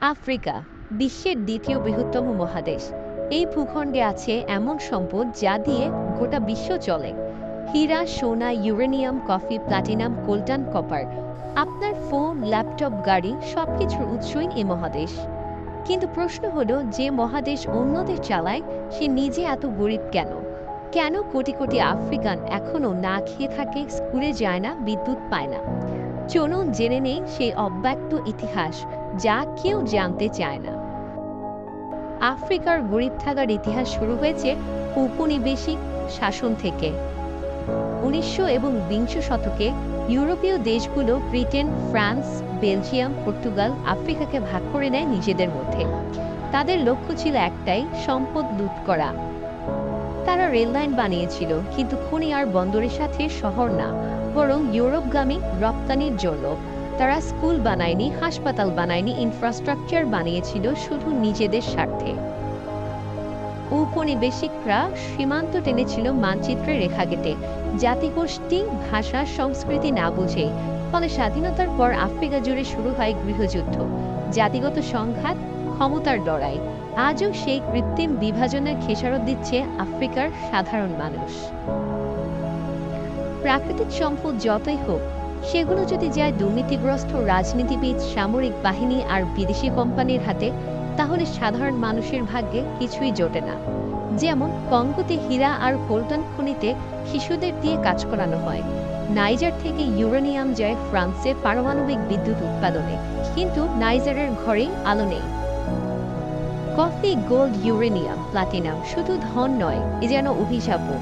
Africa বিশ্বের দ্বিতীয় বৃহত্তম মহাদেশ। এই ভূখণ্ডে আছে এমন সম্পদ যা দিয়ে গোটা বিশ্ব চলে। হীরা, সোনা, ইউরেনিয়াম, কফি, প্লাটিনাম, কোলটান, কপার। আপনার ফোন, ল্যাপটপ, গাড়ি সবকিছুর উৎসই এই মহাদেশ। কিন্তু প্রশ্ন হলো, যে মহাদেশ অন্যদের চালায় সে নিজে এত গরিব কেন? কেন কোটি কোটি আফ্রিকান এখনো না খেয়ে থাকে, স্কুলে যায় না, বিদ্যুৎ পায় না? চলুন জেনে নেই সেই অব্যক্ত ইতিহাস যা কেউ জানতে চায় না। আফ্রিকার গরিব থাকার ইতিহাস শুরু হয়েছে ঔপনিবেশিক শাসন থেকে। ১৯০০ এবং বিংশ শতকে ইউরোপীয় দেশগুলো ব্রিটেন, ফ্রান্স, বেলজিয়াম, পর্তুগাল আফ্রিকাকে ভাগ করে নেয় নিজেদের মধ্যে। তাদের লক্ষ্য ছিল একটাই, সম্পদ লুট করা। তারা রেললাইন বানিয়েছিল, কিন্তু খনি আর বন্দরের সাথে শহর না, বরং ইউরোপগামী রপ্তানির জন্য। তারা স্কুল বানায়নি, হাসপাতাল বানায়নি, ইনফ্রাস্ট্রাকচার বানিয়েছিল শুধু নিজেদের স্বার্থে। ঔপনিবেশিকরা সীমান্ত টেনেছিল মানচিত্রে রেখা কেটে, জাতিগোষ্ঠী, ভাষা, সংস্কৃতি না বুঝে। ফলে স্বাধীনতার পর আফ্রিকা জুড়ে শুরু হয় গৃহযুদ্ধ, জাতিগত সংঘাত, ক্ষমতার লড়াই। আজও সেই কৃত্রিম বিভাজনের খেসারত দিচ্ছে আফ্রিকার সাধারণ মানুষ। প্রাকৃতিক সম্পদ যতই হোক, সেগুলো যদি যায় দুর্নীতিগ্রস্ত রাজনীতিবিদ, সামরিক বাহিনী আর বিদেশি কোম্পানির হাতে, তাহলে সাধারণ মানুষের ভাগ্যে কিছুই জোটে না। যেমন কঙ্গোতে হীরা আর কোলটান খনিতে শিশুদের দিয়ে কাজ করানো হয়। নাইজার থেকে ইউরেনিয়াম যায় ফ্রান্সে পারমাণবিক বিদ্যুৎ উৎপাদনে, কিন্তু নাইজারের ঘরে আলো নেই। কফি, গোল্ড, ইউরেনিয়াম, প্লাটিনাম শুধু ধন নয়, এ যেন অভিশাপও।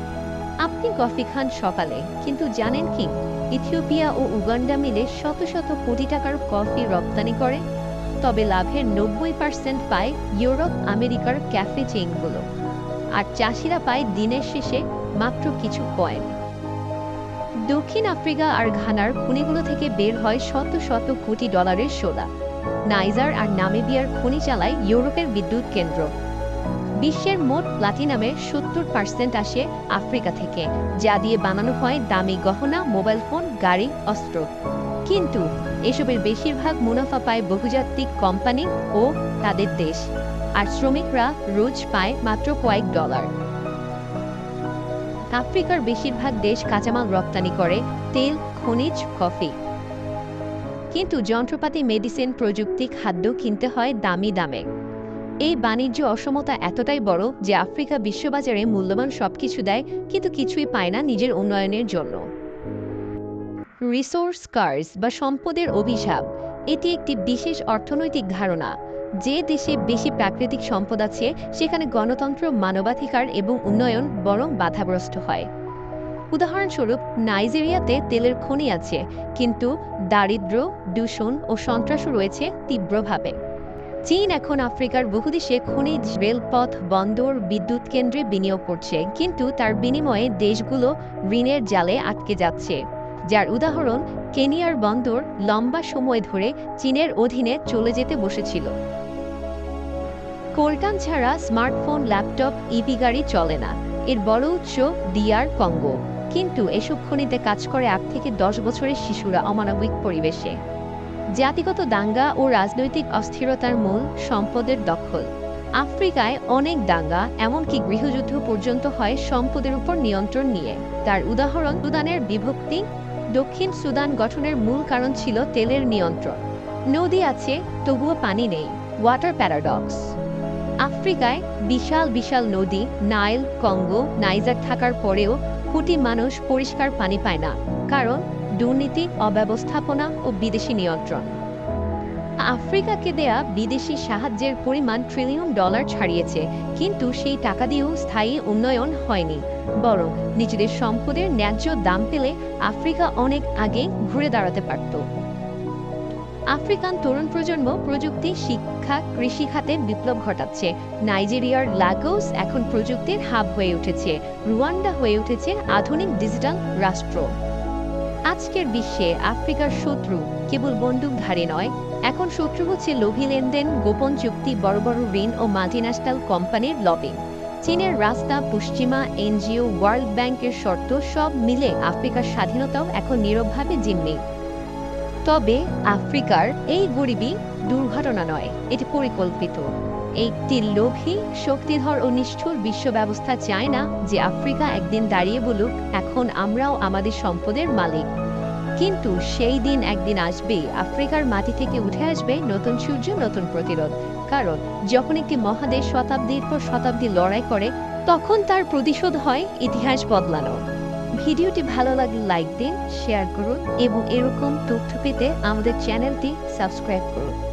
আপনি কফি খান সকালে, কিন্তু জানেন কি ইথিওপিয়া ও উগান্ডা মিলে শত শত কোটি টাকার কফি রপ্তানি করে? তবে লাভের ৯০% পায় ইউরোপ, আমেরিকার ক্যাফে চেইনগুলো। আর চাষিরা পায় দিনের শেষে মাত্র কিছু কয়েন। দক্ষিণ আফ্রিকা আর ঘানার খনিগুলো থেকে বের হয় শত শত কোটি ডলারের সোনা। নাইজার আর নামিবিয়ার খনি চালায় ইউরোপের বিদ্যুৎ কেন্দ্র। বিশ্বের মোট প্লাটিনামের ৭০% আসে আফ্রিকা থেকে, যা দিয়ে বানানো হয় দামি গহনা, মোবাইল ফোন, গাড়ি, অস্ত্র। কিন্তু এসবের বেশিরভাগ মুনাফা পায় বহুজাতিক কোম্পানি ও তাদের দেশ, আর শ্রমিকরা রোজ পায় মাত্র কয়েক ডলার। আফ্রিকার বেশিরভাগ দেশ কাঁচামাল রপ্তানি করে, তেল, খনিজ, কফি। কিন্তু যন্ত্রপাতি, মেডিসিন, প্রযুক্তি, খাদ্য কিনতে হয় দামি দামে। এই বাণিজ্য অসমতা এতটাই বড় যে আফ্রিকা বিশ্ববাজারে মূল্যবান সবকিছু দেয়, কিন্তু কিছুই পায় না নিজের উন্নয়নের জন্য। রিসোর্স কার্স বা সম্পদের অভিশাপ, এটি একটি বিশেষ অর্থনৈতিক ধারণা। যে দেশে বেশি প্রাকৃতিক সম্পদ আছে, সেখানে গণতন্ত্র, মানবাধিকার এবং উন্নয়ন বরং বাধাগ্রস্ত হয়। উদাহরণস্বরূপ, নাইজেরিয়াতে তেলের খনি আছে, কিন্তু দারিদ্র্য, দূষণ ও সন্ত্রাসও রয়েছে তীব্রভাবে। চীন এখন আফ্রিকার বহু দেশে খনিজ, রেলপথ, বন্দর, বিদ্যুৎ কেন্দ্রে বিনিয়োগ করছে, কিন্তু তার বিনিময়ে দেশগুলো ঋণের জালে আটকে যাচ্ছে। যার উদাহরণ, কেনিয়ার বন্দর লম্বা সময় ধরে চীনের অধীনে চলে যেতে বসেছিল। কোলটান ছাড়া স্মার্টফোন, ল্যাপটপ, ইভি গাড়ি চলে না। এর বড় উৎস ডিআর কঙ্গো, কিন্তু এসব খনিতে কাজ করে ৮ থেকে ১০ বছরের শিশুরা অমানবিক পরিবেশে। জাতিগত দাঙ্গা ও রাজনৈতিক অস্থিরতার মূল সম্পদের দখল। আফ্রিকায় অনেক দাঙ্গা, এমনকি গৃহযুদ্ধ পর্যন্ত হয় সম্পদের উপর নিয়ন্ত্রণ নিয়ে। তার উদাহরণ সুদানের বিভক্তি। দক্ষিণ সুদান গঠনের মূল কারণ ছিল তেলের নিয়ন্ত্রণ। নদী আছে, তবুও পানি নেই, ওয়াটার প্যারাডক্স। আফ্রিকায় বিশাল বিশাল নদী, নাইল, কঙ্গো, নাইজার থাকার পরেও কোটি মানুষ পরিষ্কার পানি পায় না, কারণ দুর্নীতি, অব্যবস্থাপনা ও বিদেশি নিয়ন্ত্রণ। আফ্রিকাকে দেয়া বিদেশি সাহায্যের পরিমাণ $ট্রিলিয়ন ছাড়িয়েছে, কিন্তু সেই টাকা দিয়েও স্থায়ী উন্নয়ন হয়নি। বরং নিজেদের সম্পদের ন্যায্য দাম পেলে আফ্রিকা অনেক আগে ঘুরে দাঁড়াতে পারত। আফ্রিকান তরুণ প্রজন্ম প্রযুক্তি, শিক্ষা, কৃষি খাতে বিপ্লব ঘটাচ্ছে। নাইজেরিয়ার লাগোস এখন প্রযুক্তির হাব হয়ে উঠেছে। রুয়ান্ডা হয়ে উঠেছে আধুনিক ডিজিটাল রাষ্ট্র। আজকের বিশ্বে আফ্রিকার শত্রু কেবল বন্দুকধারী নয়, এখন শত্রু হচ্ছে লোভী লেনদেন, গোপন চুক্তি, বড় বড় ঋণ ও মাল্টিন্যাশনাল কোম্পানির লবিং। চীনের রাস্তা, পশ্চিমা এনজিও, ওয়ার্ল্ড ব্যাংকের শর্ত সব মিলে আফ্রিকার স্বাধীনতাও এখন নীরবভাবে জিম্মি। তবে আফ্রিকার এই গরিবি দুর্ঘটনা নয়, এটি পরিকল্পিত। একটি লোভী, শক্তিধর ও নিষ্ঠুর বিশ্ব ব্যবস্থা চায় না যে আফ্রিকা একদিন দাঁড়িয়ে বলুক, এখন আমরাও আমাদের সম্পদের মালিক। কিন্তু সেই দিন একদিন আসবে, আফ্রিকার মাটি থেকে উঠে আসবে নতুন সূর্য, নতুন প্রতিরোধ। কারণ যখন একটি মহাদেশ শতাব্দীর পর শতাব্দী লড়াই করে, তখন তার প্রতিশোধ হয় ইতিহাস বদলানো। ভিডিওটি ভালো লাগলে লাইক দিন, শেয়ার করুন এবং এরকম তথ্য পেতে আমাদের চ্যানেলটি সাবস্ক্রাইব করুন।